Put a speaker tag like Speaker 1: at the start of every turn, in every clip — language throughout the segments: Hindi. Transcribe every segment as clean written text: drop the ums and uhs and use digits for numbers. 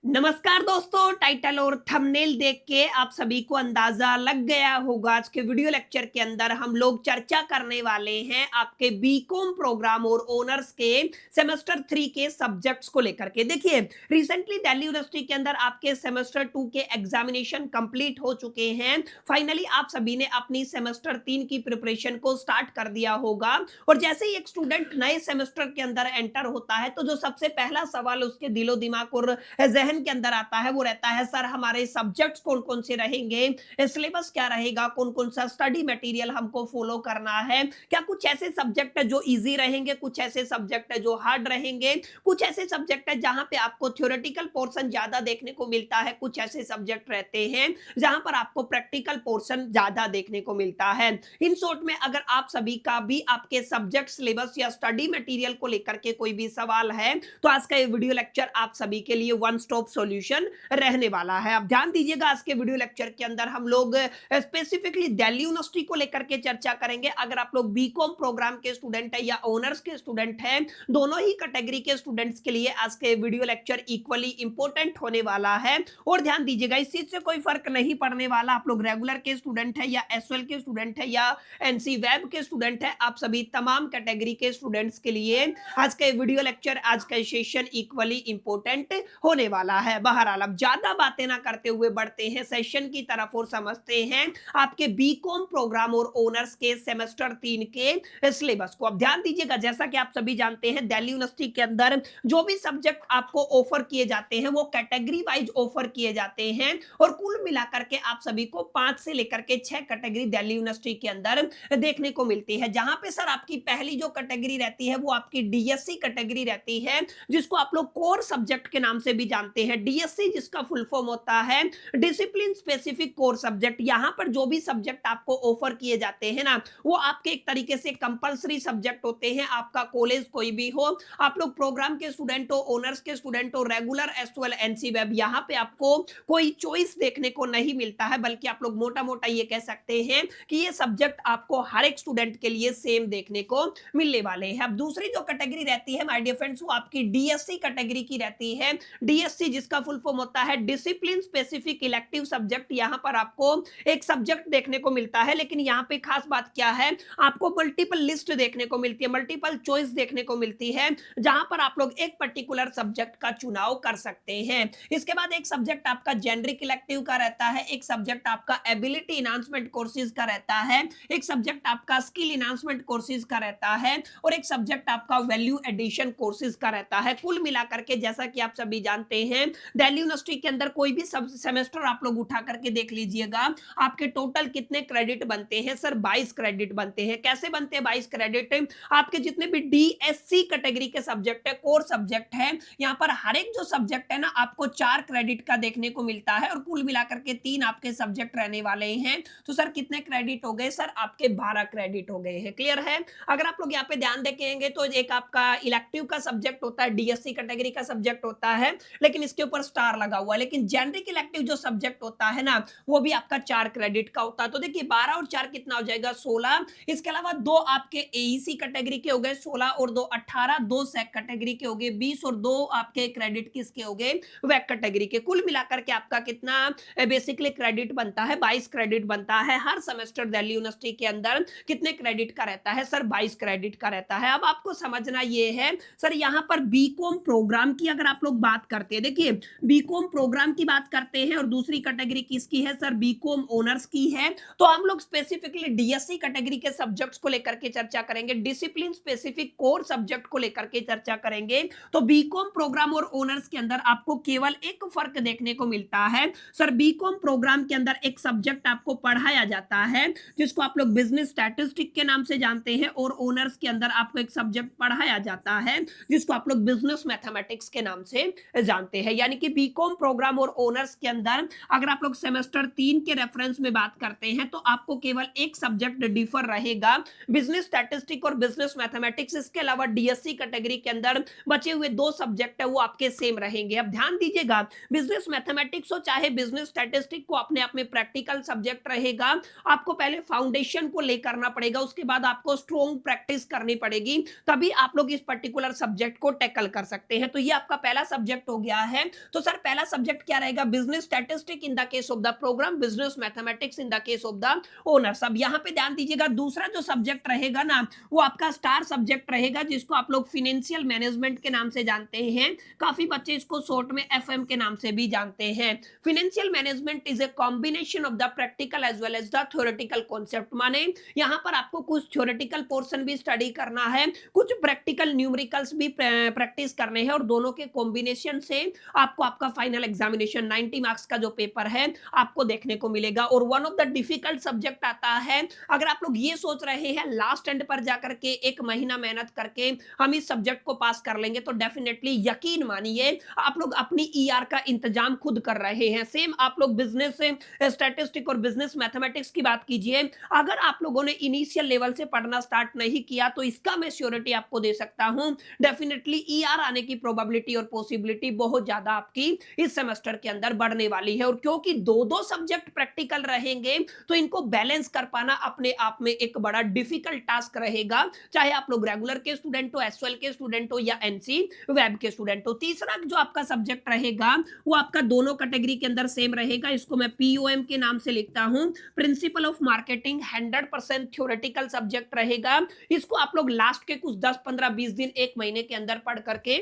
Speaker 1: नमस्कार दोस्तों, टाइटल और थंबनेल देख के आप सभी को अंदाजा लग गया होगा। आज के वीडियो लेक्चर के अंदर हम लोग चर्चा करने वाले हैं आपके बीकॉम प्रोग्राम और ऑनर्स के सेमेस्टर 3 के सब्जेक्ट्स को लेकर के। देखिए, रिसेंटली दिल्ली यूनिवर्सिटी के अंदर आपके सेमेस्टर 2 के एग्जामिनेशन कंप्लीट हो चुके हैं। फाइनली आप सभी ने अपनी सेमेस्टर 3 की प्रिपरेशन को स्टार्ट कर दिया होगा और जैसे ही एक स्टूडेंट नए सेमेस्टर के अंदर एंटर होता है तो जो सबसे पहला सवाल उसके दिलो दिमाग और जहन के अंदर आता है वो रहता है, सर हमारे सब्जेक्ट्स कौन कौन से रहेंगे, सिलेबस क्या रहेगा, कौन कौन सा स्टडी मटेरियल हमको फॉलो करना है, क्या कुछ ऐसे सब्जेक्ट है जो इजी रहेंगे, कुछ ऐसे सब्जेक्ट है जो हार्ड रहेंगे, कुछ ऐसे सब्जेक्ट है जहां पे आपको थ्योरेटिकल पोर्शन ज्यादा देखने को मिलता है, कुछ ऐसे सब्जेक्ट रहते हैं जहां पर आपको प्रैक्टिकल पोर्शन ज्यादा देखने को मिलता है। इन शॉर्ट में अगर आप सभी का भी आपके सब्जेक्ट सिलेबस या स्टडी मटेरियल को लेकर के कोई भी सवाल है तो आज का ये वीडियो लेक्चर आप सभी के लिए वन स्टॉप सॉल्यूशन रहने वाला है। अब ध्यान दीजिएगा, आज के वीडियो लेक्चर के अंदर हम लोग स्पेसिफिकली दिल्ली यूनिवर्सिटी को लेकर के चर्चा करेंगे। अगर आप लोग बीकॉम प्रोग्राम के स्टूडेंट है या ऑनर्स के स्टूडेंट हैं, दोनों ही कैटेगरी के स्टूडेंट्स के लिए आज के वीडियो लेक्चर इक्वली इंपॉर्टेंट होने वाला है। और ध्यान दीजिएगा, इस चीज से कोई फर्क नहीं पड़ने वाला आप लोग रेगुलर के स्टूडेंट है या एसएल के स्टूडेंट है या एनसी वेब के स्टूडेंट है, आप सभी तमाम कैटेगरी के स्टूडेंट्स के लिए आज का वीडियो लेक्चर, आज का सेशन इक्वली इंपॉर्टेंट होने वाला है। बहरहाल अब ज्यादा बातें ना करते हुए बढ़ते हैं सेशन की तरफ और समझते हैं आपके बीकॉम प्रोग्राम और ऑनर्स के सेमेस्टर 3 के सिलेबस को। अब ध्यान दीजिएगा, जैसा कि आप सभी जानते हैं दिल्ली यूनिवर्सिटी के अंदर जो भी सब्जेक्ट आपको ऑफर किए जाते हैं वो कैटेगरी वाइज ऑफर किए जाते हैं और कुल मिलाकर के आप सभी को 5 से लेकर के 6 कैटेगरी दिल्ली यूनिवर्सिटी के अंदर देखने को मिलती है। जहां पे सर आपकी पहली जो कैटेगरी रहती है वो आपकी डीएससी कैटेगरी रहती है, जिसको आप लोग कोर सब्जेक्ट के नाम से भी जानते हैं। डीएससी जिसका फुल फॉर्म होता है डिसिप्लिन स्पेसिफिक कोर सब्जेक्ट। यहां पर जो भी सब्जेक्ट आपको ऑफर किए जाते हैं ना, वो आपके एक तरीके से कंपलसरी सब्जेक्ट होते हैं। आपका कॉलेज कोई भी हो, आप लोग प्रोग्राम के स्टूडेंट हो, ऑनर्स के स्टूडेंट हो, रेगुलर एसएल एनसी वेब, यहां पे आपको कोई चॉइस देखने को नहीं मिलता है, बल्कि आप लोग मोटा मोटा ये कह सकते हैं कि ये सब्जेक्ट आपको हर एक स्टूडेंट के लिए सेम देखने को मिलने वाले हैं। अब दूसरी जो कैटेगरी रहती है माय डियर फ्रेंड्स, वो आपकी डीएससी कैटेगरी की रहती है। डीएससी जिसका फुल फॉर्म होता है डिसिप्लिन स्पेसिफिक इलेक्टिव सब्जेक्ट। यहां पर आपको एक सब्जेक्ट देखने को मिलता है, लेकिन यहां पे खास बात क्या है, आपको मल्टीपल लिस्ट देखने को मिलती है, मल्टीपल चॉइस देखने को मिलती है, जहां पर आप लोग एक पर्टिकुलर सब्जेक्ट का चुनाव कर सकते हैं। इसके बाद एक सब्जेक्ट आपका जेनरिक इलेक्टिव का रहता है, एक सब्जेक्ट आपका एबिलिटी इनहांसमेंट कोर्सेज का रहता है, एक सब्जेक्ट आपका स्किल इनहांसमेंट कोर्सेज का रहता है और एक सब्जेक्ट आपका वैल्यू एडिशन कोर्सेज का रहता है। कुल मिलाकर के जैसा कि आप सभी जानते हैं दिल्ली यूनिवर्सिटी के अंदर कोई भी सब सेमेस्टर आप लोग उठा करके देख लीजिएगा, आपके टोटल कितने क्रेडिट बनते हैं सर? 22 क्रेडिट बनते हैं। कैसे बनते हैं 22 क्रेडिट? आपके जितने भी डीएससी कैटेगरी के सब्जेक्ट है, कोर सब्जेक्ट है, यहाँ पर हर एक जो सब्जेक्ट है ना आपको 4 क्रेडिट का देखने को मिलता है और कुल मिलाकर के 3 आपके सब्जेक्ट रहने वाले हैं। तो सर कितने क्रेडिट हो गए? सर आपके 12 क्रेडिट हो गए हैं। क्लियर है? अगर आप लोग यहाँ पे ध्यान देखेंगे तो एक आपका इलेक्टिव का सब्जेक्ट होता है, डीएससी कैटेगरी का सब्जेक्ट होता है, लेकिन इसके ऊपर स्टार लगा हुआ है। लेकिन जेनरिक इलेक्टिव जो सब्जेक्ट होता है ना, वो भी आपका 4 क्रेडिट का होता है। तो देखिए 12 और 4 कितना हो जाएगा? 16। इसके अलावा 2 आपके एईसी कैटेगरी के हो गए 16 और 2 18, 2 सेक कैटेगरी के हो गए 20 और 2 आपके क्रेडिट किसके हो गए? वैक कैटेगरी के। कुल मिलाकर के आपका कितना बेसिकली क्रेडिट बनता है? 22 क्रेडिट बनता है। हर सेमेस्टर दिल्ली यूनिवर्सिटी के अंदर कितने क्रेडिट का रहता है सर? 22 क्रेडिट का रहता है। अब आपको समझना ये है सर, यहां पर बीकॉम प्रोग्राम की अगर आप लोग बात करते हैं, देखिए बीकॉम प्रोग्राम की बात करते हैं और दूसरी कैटेगरी किसकी है सर? बीकॉम ऑनर्स की है। तो हम लोग स्पेसिफिकली डीएससी कैटेगरी के सब्जेक्ट्स को लेकर के चर्चा करेंगे, डिसिप्लिन स्पेसिफिक कोर सब्जेक्ट को लेकर के चर्चा करेंगे। तो बीकॉम प्रोग्राम और ऑनर्स के अंदर आपको केवल एक फर्क देखने को मिलता है सर, बीकॉम प्रोग्राम के अंदर एक सब्जेक्ट आपको पढ़ाया जाता है जिसको आप लोग बिजनेस स्टैटिस्टिक के नाम से जानते हैं, और ऑनर्स के अंदर आपको एक सब्जेक्ट पढ़ाया जाता है जिसको आप लोग बिजनेस मैथमेटिक्स के नाम से जानते हैं। यानी कि बीकॉम प्रोग्राम और ऑनर्स के अंदर अगर आप लोग सेमेस्टर 3 के रेफरेंस में बात करते हैं तो आपको केवल एक सब्जेक्ट डिफर रहेगा, बिजनेस स्टैटिस्टिक और बिजनेस मैथमेटिक्स। इसके अलावा डीएससी कैटेगरी के अंदर बचे हुए 2 सब्जेक्ट है वो आपके सेम रहेंगे। अब ध्यान दीजिएगा, बिजनेस मैथमेटिक्स हो चाहे बिजनेस स्टैटिस्टिक को अपने आप में प्रैक्टिकल सब्जेक्ट रहेगा। आपको पहले फाउंडेशन को ले करना पड़ेगा, उसके बाद आपको स्ट्रॉन्ग प्रैक्टिस करनी पड़ेगी, तभी आप लोग इस पर्टिकुलर सब्जेक्ट को टैकल कर सकते हैं। तो ये आपका पहला सब्जेक्ट हो गया है। तो सर पहला सब्जेक्ट क्या रहेगा, business statistic in the case of the program, business mathematics in the case of the honours. अब यहाँ पे ध्यान दीजिएगा, दूसरा जो सब्जेक्ट रहेगा ना वो आपका स्टार सब्जेक्ट रहेगा, जिसको आप लोग फाइनेंशियल मैनेजमेंट के नाम से जानते हैं। काफी बच्चे इसको शॉर्ट में एफएम के नाम से भी जानते हैं। Financial management is a combination of the practical as well as the theoretical concept. माने यहाँ पर आपको कुछ थ्योरेटिकल पोर्शन भी स्टडी करना है, कुछ प्रैक्टिकल न्यूमेरिकल्स भी प्रैक्टिस करने हैं, और दोनों के कॉम्बिनेशन से आपको आपका फाइनल एग्जामिनेशन 90 मार्क्स का जो पेपर है आपको देखने को मिलेगा। और one of the difficult subject आता है। अगर आप लोग ये सोच रहे हैं लास्ट एंड पर जाकर के एक महीना मेहनत करके हम इस सब्जेक्ट को पास कर लेंगे, तो डेफिनेटली यकीन मानिए आप लोग अपनी ईआर का इंतजाम खुद कर रहे हैं। सेम आप लोग बिजनेस स्टैटिस्टिक और बिजनेस मैथमेटिक्स की बात कीजिए, अगर आप लोगों ने इनिशियल लेवल से पढ़ना स्टार्ट नहीं किया तो इसका मैं श्योरिटी आपको दे सकता हूं, डेफिनेटली ईआर आने की प्रोबेबिलिटी और पॉसिबिलिटी बहुत ज्यादा आपकी इस सेमेस्टर के अंदर बढ़ने वाली है। और क्योंकि दो दो सब्जेक्ट प्रैक्टिकल रहेंगे तो इनको बैलेंस कर पाना अपने आप में एक बड़ा डिफिकल्ट टास्क रहेगा, चाहे आप लोग रेगुलर के स्टूडेंट हो, एसवाल के स्टूडेंट हो या एनसी वेब के स्टूडेंट हो। तीसरा जो आपका सब्जेक्ट रहेगा वो आपका दोनों कैटेगरी के अंदर सेम रहेगा, इसको मैं पीओएम के नाम से लिखता हूं, principle of marketing. 100% theoretical subject रहेगा। इसको आप लोग लास्ट के कुछ 10 15 20 दिन एक महीने के अंदर पढ़ करके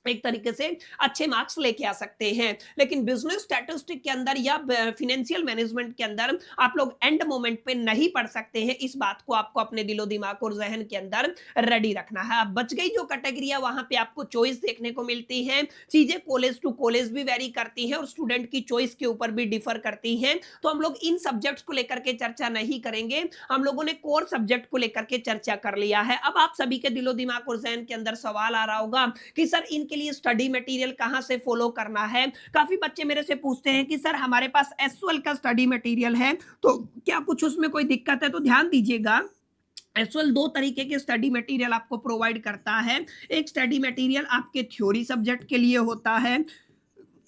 Speaker 1: एक तरीके से अच्छे मार्क्स लेके आ सकते हैं। लेकिन बिजनेस स्टैटिस्टिक के अंदर या फाइनेंशियल मैनेजमेंट के अंदर आप लोग एंड मोमेंट पे नहीं पढ़ सकते हैं। इस बात को आपको अपने दिलो दिमाग और जहन के अंदर रेडी रखना है। अब बच गई जो कैटेगरी है वहां पे आपको चॉइस देखने को मिलती है। चीजें कॉलेज टू कॉलेज भी वेरी करती हैं और स्टूडेंट की चॉइस के ऊपर भी डिफर करती हैं। तो हम लोग इन सब्जेक्ट्स को लेकर के चर्चा नहीं करेंगे, हम लोगों ने कोर सब्जेक्ट को लेकर के चर्चा कर लिया है। अब आप सभी के दिलो दिमाग और जहन के अंदर सवाल आ रहा होगा कि सर इनके लिए स्टडी मटेरियल कहां से फॉलो करना है। काफी बच्चे मेरे से पूछते हैं कि सर हमारे पास एसवाल का स्टडी मटेरियल है तो क्या कुछ उसमें कोई दिक्कत है। तो ध्यान दीजिएगा, एसवाल दो तरीके के स्टडी मटेरियल आपको प्रोवाइड करता है। एक स्टडी मटेरियल आपके थ्योरी सब्जेक्ट के लिए होता है,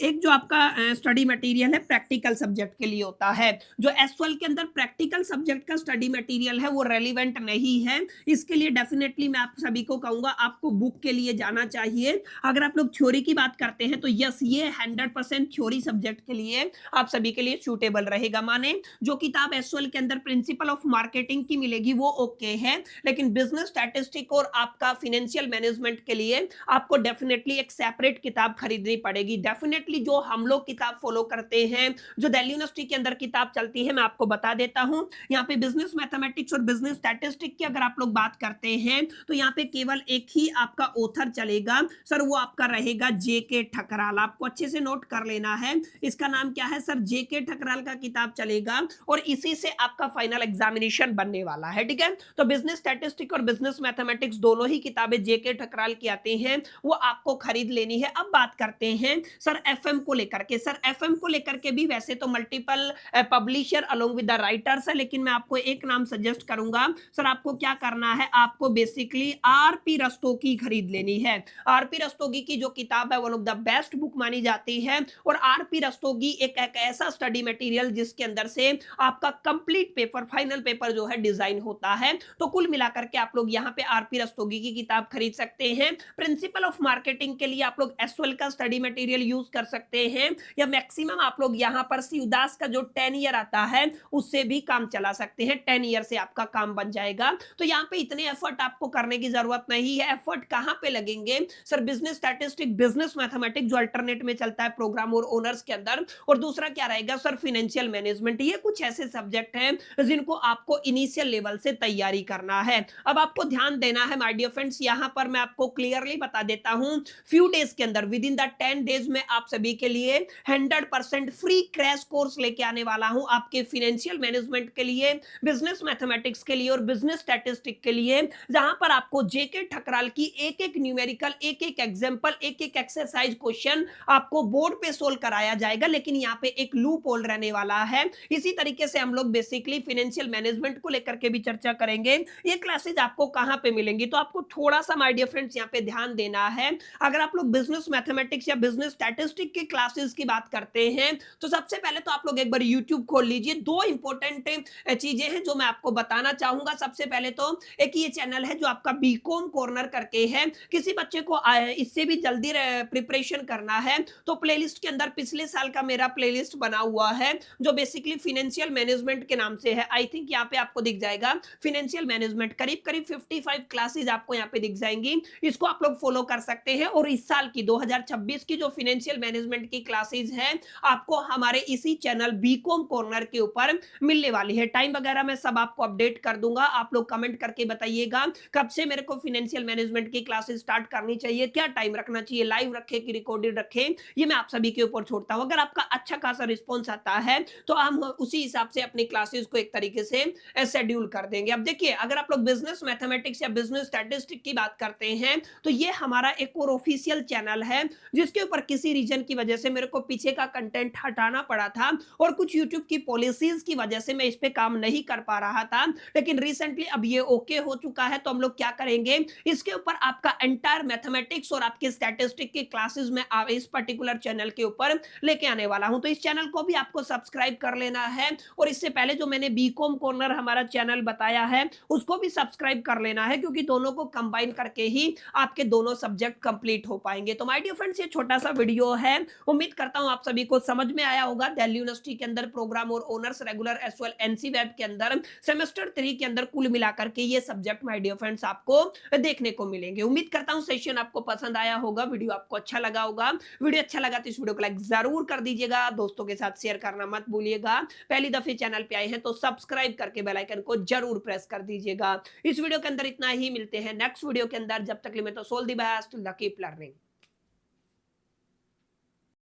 Speaker 1: एक जो आपका स्टडी मटेरियल है प्रैक्टिकल सब्जेक्ट के लिए होता है। जो एसवाल के अंदर प्रैक्टिकल सब्जेक्ट का स्टडी मटेरियल है वो रेलिवेंट नहीं है। इसके लिए डेफिनेटली मैं आप सभी को कहूंगा आपको बुक के लिए जाना चाहिए। अगर आप लोग थ्योरी की बात करते हैं तो यस, ये 100% थ्योरी सब्जेक्ट के लिए आप सभी के लिए सूटेबल रहेगा। माने जो किताब एसवाल के अंदर प्रिंसिपल ऑफ मार्केटिंग की मिलेगी वो ओके है, लेकिन बिजनेस स्टैटिस्टिक और आपका फाइनेंशियल मैनेजमेंट के लिए आपको डेफिनेटली एक सेपरेट किताब खरीदनी पड़ेगी। डेफिनेटली जो हम लोग किताब फॉलो करते हैं, जो दिल्ली यूनिवर्सिटी के अंदर किताब चलती है, मैं आपको बता देता हूं। यहाँ पे बिजनेस मैथमेटिक्स और बिजनेस स्टैटिस्टिक की अगर आप लोग बात करते हैं तो यहाँ पे केवल एक ही आपका ऑथर चलेगा सर, वो आपका रहेगा जेके ठकराल। आपको अच्छे से नोट कर लेना है, इसका नाम क्या है सर, जेके ठकराल का किताब चलेगा और इसी से आपका फाइनल एग्जामिनेशन बनने वाला है। ठीक है, तो बिजनेस स्टैटिस्टिक और बिजनेस मैथमेटिक्स दोनों ही किताबें जेके ठकराल की आती हैं, वो आपको खरीद लेनी है। अब बात करते हैं सर एफएम को लेकर के। सर एफएम को लेकर के भी वैसे तो multiple publisher along with the writers है, लेकिन मैं आपको एक नाम सजेस्ट करूंगा। सर आपको क्या करना है, आपको बेसिकली आरपी रस्तोगी खरीद लेनी है। आरपी रस्तोगी की जो किताब है one of the best book मानी जाती है, और आरपी रस्तोगी एक ऐसा स्टडी मटेरियल जिसके अंदर से आपका कंप्लीट पेपर, फाइनल पेपर जो है डिजाइन होता है। तो कुल मिलाकर के आप लोग यहाँ पे आरपी रस्तोगी की किताब खरीद सकते हैं। प्रिंसिपल ऑफ मार्केटिंग के लिए आप लोग एसवाल का स्टडी मटेरियल यूज कर सकते हैं, या मैक्सिमम आप लोग यहां पर शिवदास का जो 10 ईयर आता है उससे भी काम चला सकते हैं। 10 ईयर से आपका काम बन जाएगा। तो यहां पे इतने एफर्ट आपको करने की जरूरत नहीं है। एफर्ट कहां पे लगेंगे sir, business statistic, business mathematics जो अल्टरनेट में चलता है प्रोग्राम और ओनर्स के अंदर, और दूसरा क्या रहेगा सर, फाइनेंशियल मैनेजमेंट। ये कुछ ऐसे सब्जेक्ट हैं जिनको आपको इनिशियल लेवल से तैयारी करना है। अब आपको ध्यान देना है माय डियर फ्रेंड्स, यहां पर मैं आपको क्लियरली बता देता हूं, फ्यू डेज के अंदर, विद इन द 10 डेज में आप सभी के लिए 100% फ्री क्रैश कोर्स लेके आने वाला हूं आपके फाइनेंशियल मैनेजमेंट के लिए, बिजनेस मैथमेटिक्स के लिए और बिजनेस स्टैटिस्टिक के लिए, जहां पर आपको जेके ठकराल की एक एक न्यूमेरिकल, एक एक एग्जांपल, एक एक एक्सरसाइज क्वेश्चन आपको बोर्ड पे सोल्व कराया जाएगा। लेकिन यहां पे एक लूप होल रहने वाला है। इसी तरीके से हम लोग बेसिकली फाइनेंशियल मैनेजमेंट को लेकर के भी चर्चा करेंगे। ये क्लासेज आपको कहां पे मिलेंगी, तो आपको थोड़ा सा माय डियर फ्रेंड्स यहां पे ध्यान देना है। अगर आप लोग बिजनेस मैथमेटिक्स या बिजनेस स्टैटिस्टिक्स स्टैटिस्टिक की क्लासेस की बात करते हैं तो सबसे पहले तो आप लोग एक बार YouTube खोल लीजिए। दो इंपॉर्टेंट चीजें हैं जो मैं आपको बताना चाहूंगा। सबसे पहले तो एक ये चैनल है जो आपका बीकॉम कॉर्नर करके है। किसी बच्चे को इससे भी जल्दी प्रिपरेशन करना है तो प्लेलिस्ट के अंदर पिछले साल का मेरा प्लेलिस्ट बना हुआ है जो बेसिकली फाइनेंशियल मैनेजमेंट के नाम से है। आई थिंक यहाँ पे आपको दिख जाएगा फाइनेंशियल मैनेजमेंट, करीब करीब 55 क्लासेस आपको यहाँ पे दिख जाएंगी। इसको आप लोग फॉलो कर सकते हैं। और इस साल की 2026 की जो फाइनेंशियल मैनेजमेंट की क्लासेस हैं आपको हमारे इसी चैनल बीकॉम कॉर्नर के ऊपर मिलने वाली है। टाइम वगैरह मैं सब आपको अपडेट कर दूंगा। आप लोग कमेंट करके बताइएगा कब से मेरे को फाइनेंशियल मैनेजमेंट की क्लासेस स्टार्ट करनी चाहिए, क्या टाइम रखना चाहिए, लाइव रखे कि रिकॉर्डेड रखे, ये मैं आप सभी के ऊपर छोड़ता हूं। अगर आपका अच्छा खासा रिस्पॉन्स आता है तो हम उसी हिसाब से अपनी क्लासेस को एक तरीके से शेड्यूल कर देंगे। अब देखिए, अगर आप लोग बिजनेस मैथमेटिक्स या बिजनेस स्टैटिस्टिक्स की बात करते हैं तो ये हमारा एक और ऑफिशियल चैनल है जिसके ऊपर किसी रीजन की वजह से मेरे को पीछे का कंटेंट हटाना पड़ा था और कुछ यूट्यूब की पॉलिसीज की वजह से मैं इस पे काम नहीं कर पा रहा था। लेकिन रिसेंटली अब ये ओके हो चुका है तो हम लोग क्या करेंगे, इसके ऊपर आपका एंटायर मैथमेटिक्स और आपके स्टैटिस्टिक की क्लासेस में इस पर्टिकुलर चैनल के ऊपर लेके आने वाला हूं। तो इस चैनल को भी आपको सब्सक्राइब कर लेना है और इससे पहले जो मैंने बीकॉम कॉर्नर हमारा चैनल बताया है उसको भी सब्सक्राइब कर लेना है क्योंकि दोनों को कंबाइन करके ही आपके दोनों सब्जेक्ट कंप्लीट हो पाएंगे। तो माय डियर फ्रेंड्स, ये छोटा सा वीडियो है, उम्मीद करता हूं आप सभी को समझ में आया होगा। दिल्ली यूनिवर्सिटी के अंदर प्रोग्राम और honours regular as well NCWEB के अंदर सेमेस्टर 3 के अंदर कुल मिलाकर के ये सब्जेक्ट माय डियर फ्रेंड्स आपको देखने को मिलेंगे। उम्मीद करता हूं सेशन आपको पसंद आया होगा, वीडियो आपको अच्छा लगा होगा। वीडियो अच्छा लगा तो इस वीडियो को लाइक जरूर कर दीजिएगा, दोस्तों के साथ शेयर करना मत भूलिएगा। पहली दफे चैनल पे आए हैं तो सब्सक्राइब करके बेल आइकन को जरूर प्रेस कर दीजिएगा। इस वीडियो के अंदर इतना ही, मिलते हैं नेक्स्ट वीडियो के अंदर। जब तक के लिए मैं तो so all the best, keep learning.